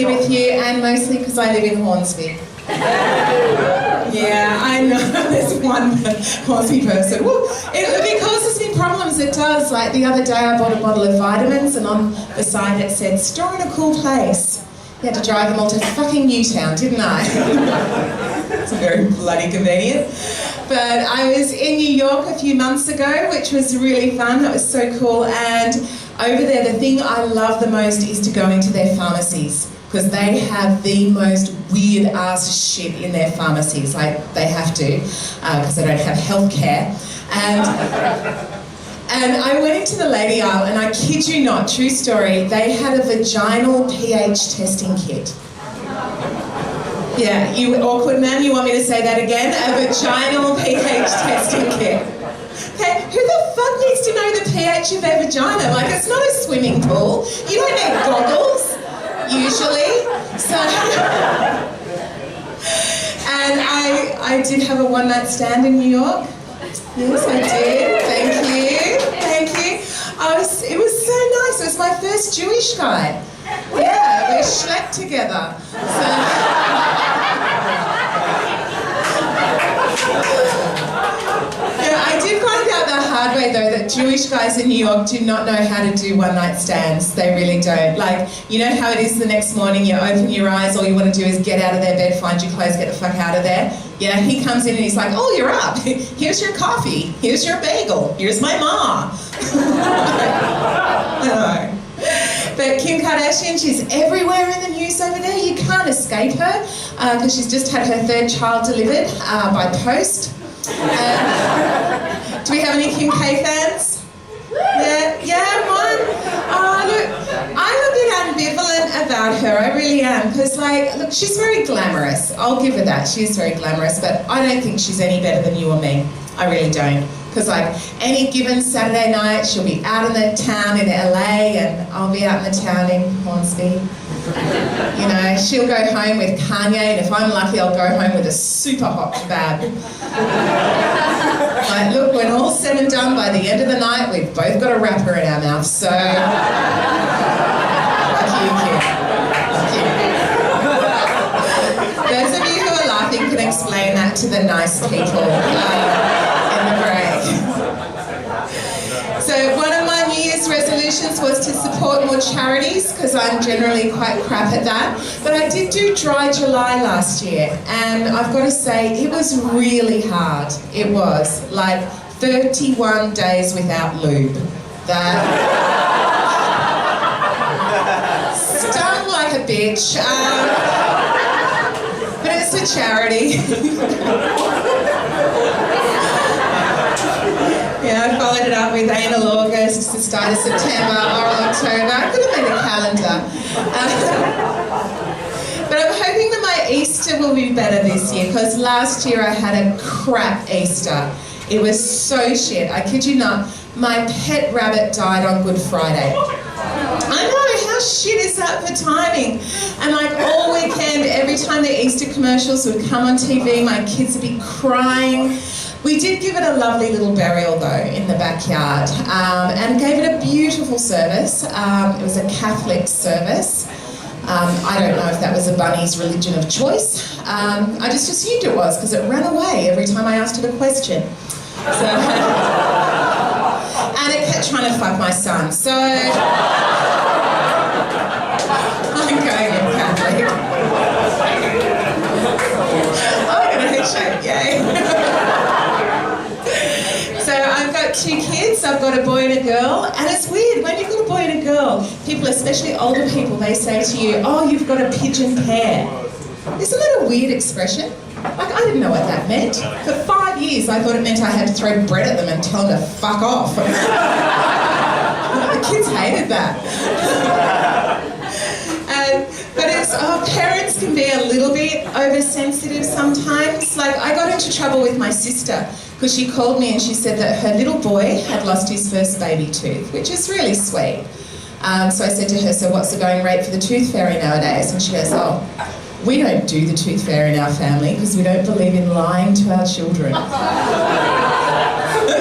here with you, and mostly because I live in Hornsby. Yeah, I know, there's one Hornsby person. Woo. It causes me problems, it does. Like the other day I bought a bottle of vitamins and on the side it said, store in a cool place. You had to drive them all to fucking Newtown, didn't I? It's very bloody convenient. But I was in New York a few months ago, which was really fun. That was so cool. And over there, the thing I love the most is to go into their pharmacies, because they have the most weird ass shit in their pharmacies. Like, they have to, because they don't have healthcare. And I went into the lady aisle, and I kid you not, true story, they had a vaginal pH testing kit. Yeah, you awkward man, you want me to say that again? A vaginal pH testing kit. Okay, who the fuck needs to know the pH of their vagina? Like, it's not a swimming pool. You don't need goggles, usually. So, and I did have a one-night stand in New York. Yes, I did. Thank you. Thank you. It was so nice. It was my first Jewish guy. Yeah, we slept together. So, yeah, I did find out the hard way though that Jewish guys in New York do not know how to do one-night stands. They really don't. Like, you know how it is the next morning, you open your eyes, all you want to do is get out of their bed, find your clothes, get the fuck out of there. Yeah, he comes in and he's like, oh, you're up. Here's your coffee. Here's your bagel. Here's my ma. I know. But Kim Kardashian, she's everywhere in the news over there. You can't escape her because she's just had her third child delivered by post. Do we have any Kim K fans? Yeah, one. Oh, look, I'm a bit ambivalent about her. I really am, because, like, look, she's very glamorous. I'll give her that. She is very glamorous, but I don't think she's any better than you or me. I really don't. Because, like, any given Saturday night, she'll be out in the town in LA, and I'll be out in the town in Hornsby. You know, she'll go home with Kanye, and if I'm lucky, I'll go home with a super hot kebab. Like, look, when all's said and done, by the end of the night, we've both got a wrapper in our mouth, so... Lucky you, kid. Lucky you. Those of you who are laughing can explain that to the nice people in the break. So one of my New Year's resolutions was to support more charities, because I'm generally quite crap at that. But I did do Dry July last year, and I've got to say, it was really hard. It was. Like, 31 days without lube. That stung like a bitch. But it's a charity. Yeah, I followed it up with Anal August, the start of September, Oral October. I could have made a calendar. But I'm hoping that my Easter will be better this year, because last year I had a crap Easter. It was so shit. I kid you not. My pet rabbit died on Good Friday. I know, how shit is that for timing? And like all weekend, every time the Easter commercials would come on TV, my kids would be crying. We did give it a lovely little burial though in the backyard, and gave it a beautiful service. It was a Catholic service. I don't know if that was a bunny's religion of choice. I just assumed it was, because it ran away every time I asked it a question. So, and it kept trying to fuck my son. So I'm going in Catholic. I'm gonna head shake, yay. So I've got 2 kids. I've got a boy and a girl, and it's weird when you've got a boy and a girl. People, especially older people, they say to you, "Oh, you've got a pigeon pair." Isn't that a weird expression? Like, I didn't know what that meant. For 5 years, I thought it meant I had to throw bread at them and tell them to fuck off. The kids hated that. But it's, parents can be a little bit oversensitive sometimes. Like, I got into trouble with my sister because she called me and she said that her little boy had lost his first baby tooth, which is really sweet. So I said to her, "So what's the going rate for the tooth fairy nowadays?" And she goes, "Oh, we don't do the tooth fairy in our family because we don't believe in lying to our children."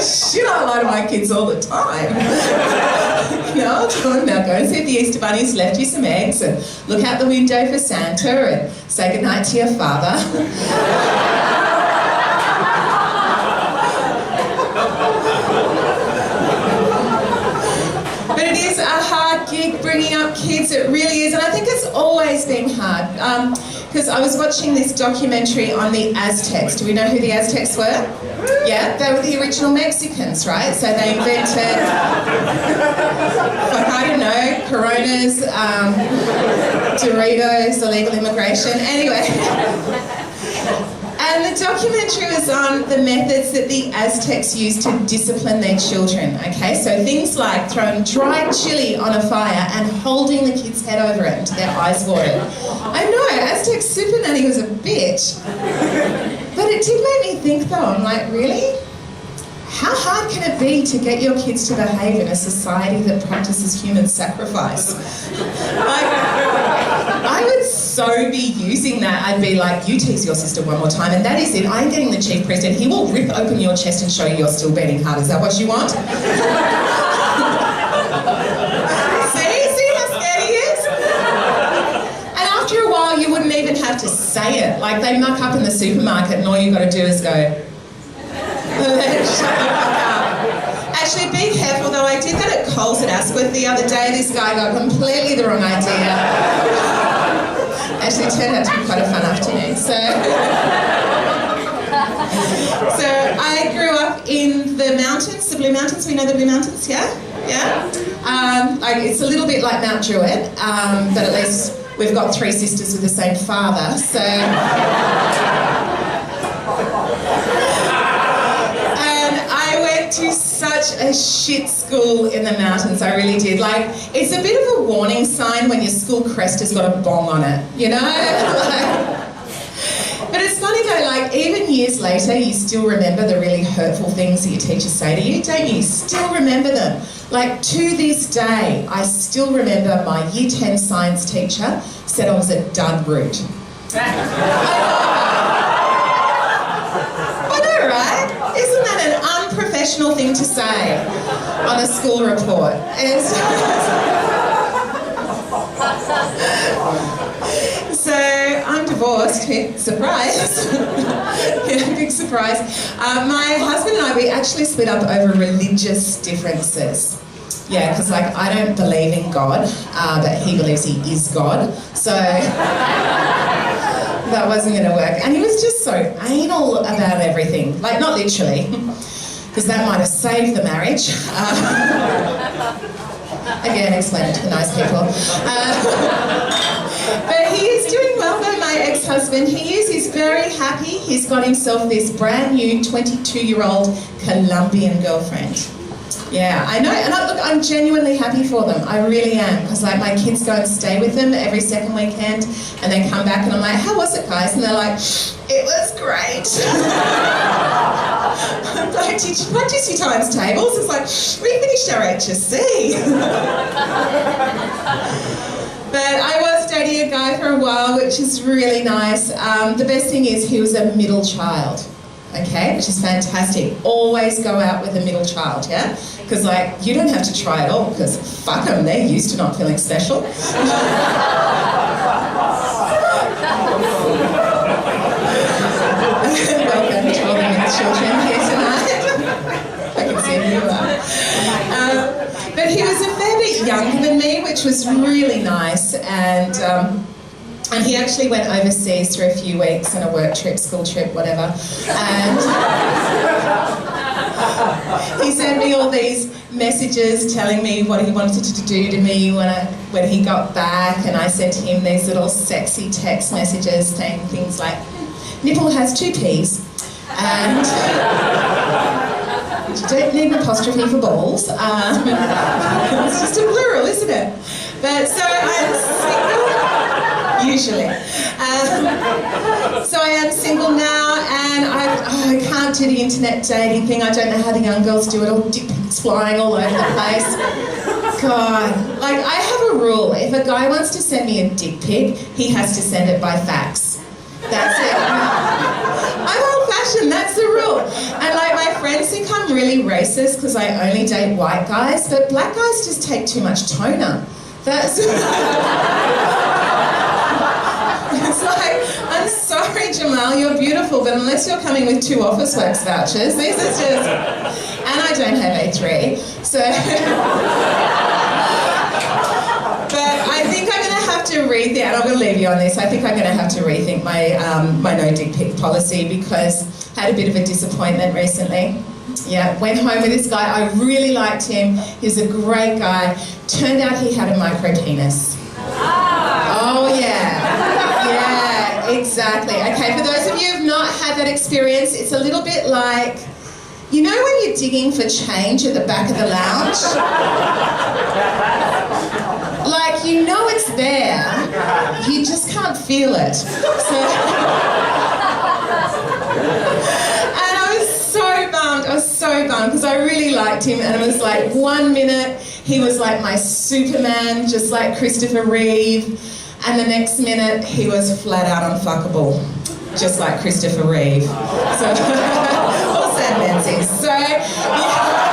Shit, I lie to my kids all the time. I'll tell them, now go and see if the Easter Bunny's left you some eggs and look out the window for Santa and say goodnight to your father. But it is a hard gig bringing up kids, it really is, and I think it's always been hard. Because I was watching this documentary on the Aztecs. Do we know who the Aztecs were? Yeah, they were the original Mexicans, right? So they invented, I don't know, Coronas, Doritos, illegal immigration, anyway. And the documentary was on the methods that the Aztecs used to discipline their children, okay? So things like throwing dried chili on a fire and holding the kid's head over it until their eyes watered. I know, Aztec super nanny was a bitch. But it did make me think though, I'm like, really? How hard can it be to get your kids to behave in a society that practices human sacrifice? I would so be using that. I'd be like, you tease your sister one more time, and that is it. I'm getting the chief priest, and he will rip open your chest and show you you're still beating hard. Is that what you want? See how scared he is? And after a while, you wouldn't even have to say it. Like, they muck up in the supermarket, and all you've got to do is go, shut the fuck up. Actually, be careful though. I did that at Coles at Asquith the other day. This guy got completely the wrong idea. Actually, it turned out to be quite a fun afternoon. So I grew up in the mountains, the Blue Mountains. We know the Blue Mountains, yeah? It's a little bit like Mount Druitt, but at least we've got 3 sisters with the same father. So. To such a shit school in the mountains, I really did. Like, it's a bit of a warning sign when your school crest has got a bong on it, you know? But it's funny though, like, even years later, you still remember the really hurtful things that your teachers say to you, don't you? You still remember them. Like, to this day, I still remember my Year 10 science teacher said I was a dud root. I know, right? Isn't that an unprofessional thing to say on a school report? So I'm divorced. Surprise! Yeah, big surprise. My husband and I, we actually split up over religious differences. Yeah, because like I don't believe in God, but he believes he is God. So that wasn't going to work. And he was just so anal about everything. Like, not literally, because that might have saved the marriage. Again, explain it to the nice people. But he is doing well though, my ex-husband. He's very happy. He's got himself this brand new 22-year-old Colombian girlfriend. Yeah, I know, and I'm genuinely happy for them. I really am, because like my kids go and stay with them every second weekend, and they come back and I'm like, how was it, guys? And they're like, it was great. I'm like, did you practice your times tables? It's like, we finished our HSC. But I was dating a guy for a while, which is really nice. The best thing is he was a middle child. Okay, which is fantastic. Always go out with a middle child, yeah? Because, like, you don't have to try it all, because fuck them, they're used to not feeling special. Welcome to all the middle children here tonight. I can see who you are. But he was a fair bit younger than me, which was really nice, and he actually went overseas for a few weeks on a work trip, school trip, whatever. And he sent me all these messages telling me what he wanted to do to me when he got back. And I sent him these little sexy text messages saying things like, nipple has 2 P's. And you don't need an apostrophe for balls. It's just a plural, isn't it? But so I'm single. Usually. So I am single now, and I can't do the internet dating thing. I don't know how the young girls do it, all dick pics flying all over the place. God. Like, I have a rule. If a guy wants to send me a dick pic, he has to send it by fax. That's it. I'm old-fashioned, that's the rule. And like, my friends think I'm really racist because I only date white guys, but black guys just take too much toner. That's... It's like, I'm sorry, Jamal, you're beautiful, but unless you're coming with 2 Officeworks vouchers, this is just... And I don't have A3, so... But I think I'm going to have to rethink, and I'm going to leave you on this, I think I'm going to have to rethink my, my no dick pic policy because I had a bit of a disappointment recently. Yeah, went home with this guy, I really liked him, he was a great guy. Turned out he had a micro penis. Oh yeah, yeah, exactly. Okay, for those of you who've not had that experience, it's a little bit like, you know when you're digging for change at the back of the lounge? Like, you know it's there, you just can't feel it. So, and I was so bummed because I really liked him, and it was like 1 minute he was like my Superman, just like Christopher Reeve, and the next minute he was flat out unfuckable, just like Christopher Reeve. So, or Sam Menzies. So, yeah.